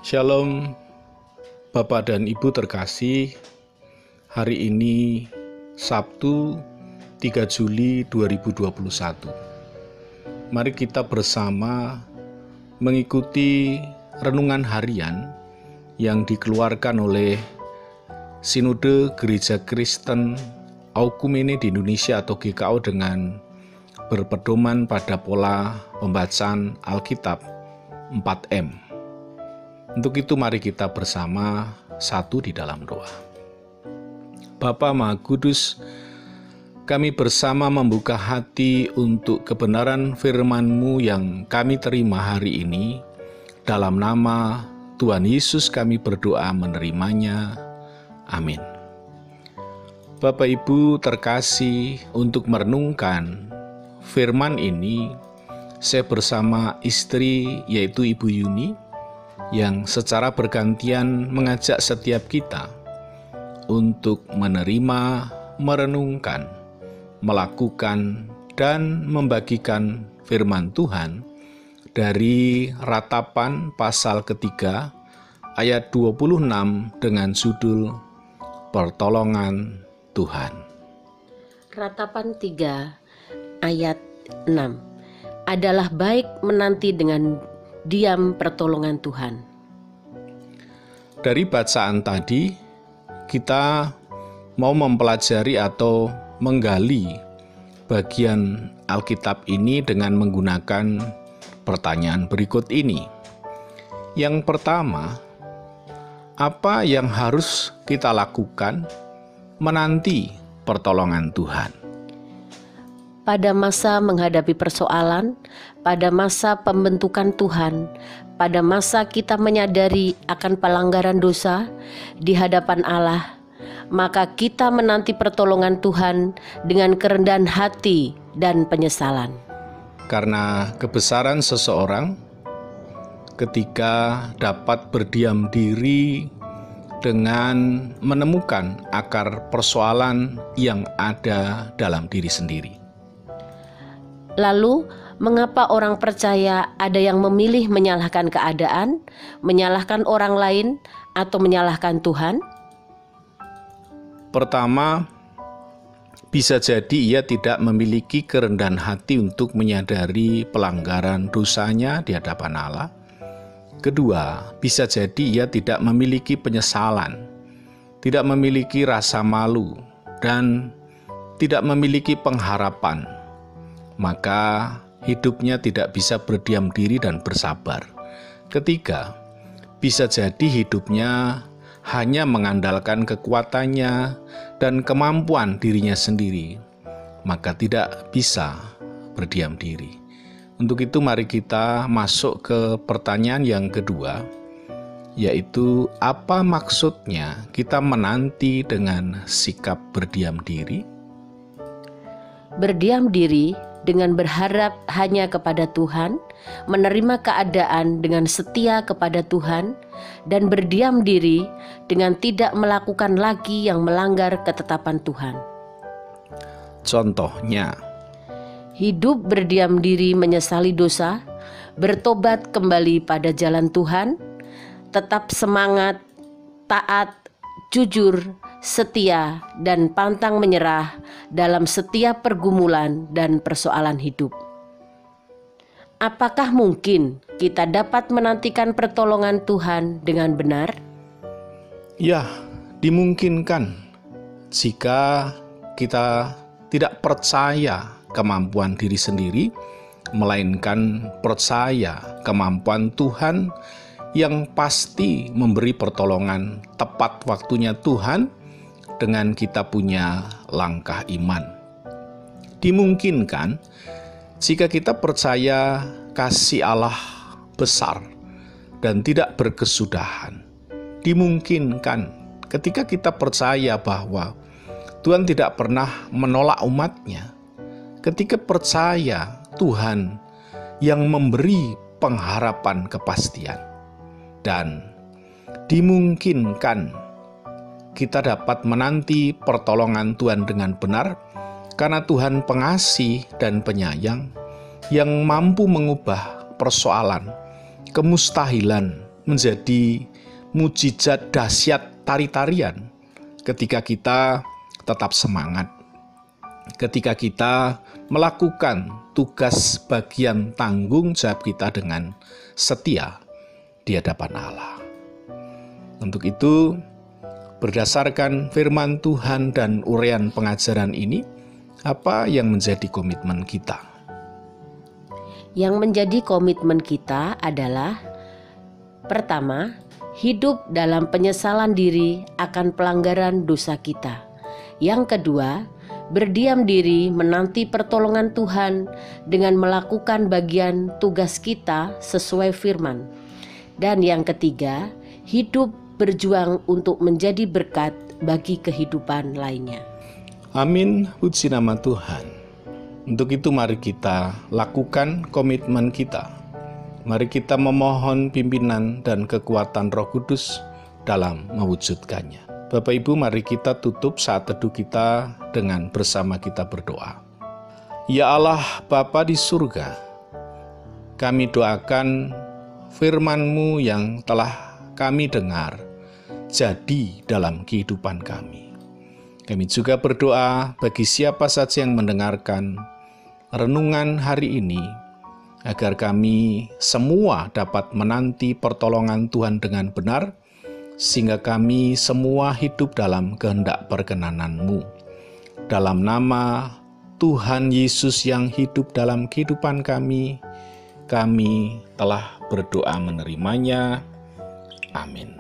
Shalom Bapak dan Ibu terkasih. Hari ini Sabtu 3 Juli 2021. Mari kita bersama mengikuti renungan harian yang dikeluarkan oleh Sinode Gereja Kristen Aukumene di Indonesia atau GKO dengan berpedoman pada pola pembacaan Alkitab 4M. Untuk itu mari kita bersama satu di dalam doa. Bapa Maha Kudus, kami bersama membuka hati untuk kebenaran firman-Mu yang kami terima hari ini. Dalam nama Tuhan Yesus kami berdoa menerimanya. Amin. Bapak Ibu terkasih, untuk merenungkan firman ini, saya bersama istri yaitu Ibu Yuni, yang secara bergantian mengajak setiap kita untuk menerima, merenungkan, melakukan, dan membagikan firman Tuhan dari Ratapan pasal ketiga ayat 26 dengan judul Pertolongan Tuhan. Ratapan 3 ayat 6. Adalah baik menanti dengan diam pertolongan Tuhan. Dari bacaan tadi, kita mau mempelajari atau menggali bagian Alkitab ini dengan menggunakan pertanyaan berikut ini. Yang pertama, apa yang harus kita lakukan menanti pertolongan Tuhan? Pada masa menghadapi persoalan, pada masa pembentukan Tuhan, pada masa kita menyadari akan pelanggaran dosa di hadapan Allah, maka kita menanti pertolongan Tuhan dengan kerendahan hati dan penyesalan. Karena kebesaran seseorang ketika dapat berdiam diri dengan menemukan akar persoalan yang ada dalam diri sendiri. Lalu, mengapa orang percaya ada yang memilih menyalahkan keadaan, menyalahkan orang lain, atau menyalahkan Tuhan? Pertama, bisa jadi ia tidak memiliki kerendahan hati untuk menyadari pelanggaran dosanya di hadapan Allah. Kedua, bisa jadi ia tidak memiliki penyesalan, tidak memiliki rasa malu, dan tidak memiliki pengharapan. Maka hidupnya tidak bisa berdiam diri dan bersabar. Ketiga, bisa jadi hidupnya hanya mengandalkan kekuatannya dan kemampuan dirinya sendiri, maka tidak bisa berdiam diri. Untuk itu mari kita masuk ke pertanyaan yang kedua, yaitu apa maksudnya kita menanti dengan sikap berdiam diri? Berdiam diri dengan berharap hanya kepada Tuhan, menerima keadaan dengan setia kepada Tuhan, dan berdiam diri dengan tidak melakukan lagi yang melanggar ketetapan Tuhan. Contohnya, hidup berdiam diri menyesali dosa, bertobat kembali pada jalan Tuhan, tetap semangat, taat, jujur, setia, dan pantang menyerah dalam setiap pergumulan dan persoalan hidup. Apakah mungkin kita dapat menantikan pertolongan Tuhan dengan benar? Ya, dimungkinkan jika kita tidak percaya kemampuan diri sendiri, melainkan percaya kemampuan Tuhan yang pasti memberi pertolongan tepat waktunya Tuhan dengan kita punya langkah iman. Dimungkinkan jika kita percaya kasih Allah besar dan tidak berkesudahan. Dimungkinkan ketika kita percaya bahwa Tuhan tidak pernah menolak umat-Nya. Ketika percaya Tuhan yang memberi pengharapan kepastian. Dan dimungkinkan kita dapat menanti pertolongan Tuhan dengan benar karena Tuhan pengasih dan penyayang yang mampu mengubah persoalan, kemustahilan menjadi mujizat dahsyat tari-tarian ketika kita tetap semangat, ketika kita melakukan tugas bagian tanggung jawab kita dengan setia di hadapan Allah. Untuk itu, berdasarkan firman Tuhan dan uraian pengajaran ini, apa yang menjadi komitmen kita? Yang menjadi komitmen kita adalah: pertama, hidup dalam penyesalan diri akan pelanggaran dosa kita. Yang kedua, berdiam diri menanti pertolongan Tuhan dengan melakukan bagian tugas kita sesuai firman. Dan yang ketiga, hidup berjuang untuk menjadi berkat bagi kehidupan lainnya. Amin, puji nama Tuhan. Untuk itu mari kita lakukan komitmen kita. Mari kita memohon pimpinan dan kekuatan Roh Kudus dalam mewujudkannya. Bapak Ibu, mari kita tutup saat teduh kita dengan bersama kita berdoa. Ya Allah Bapa di surga, kami doakan firman-Mu yang telah kami dengar jadi dalam kehidupan kami. Kami juga berdoa bagi siapa saja yang mendengarkan renungan hari ini, agar kami semua dapat menanti pertolongan Tuhan dengan benar, sehingga kami semua hidup dalam kehendak perkenanan-Mu. Dalam nama Tuhan Yesus yang hidup dalam kehidupan kami telah berdoa menerimanya. Amin.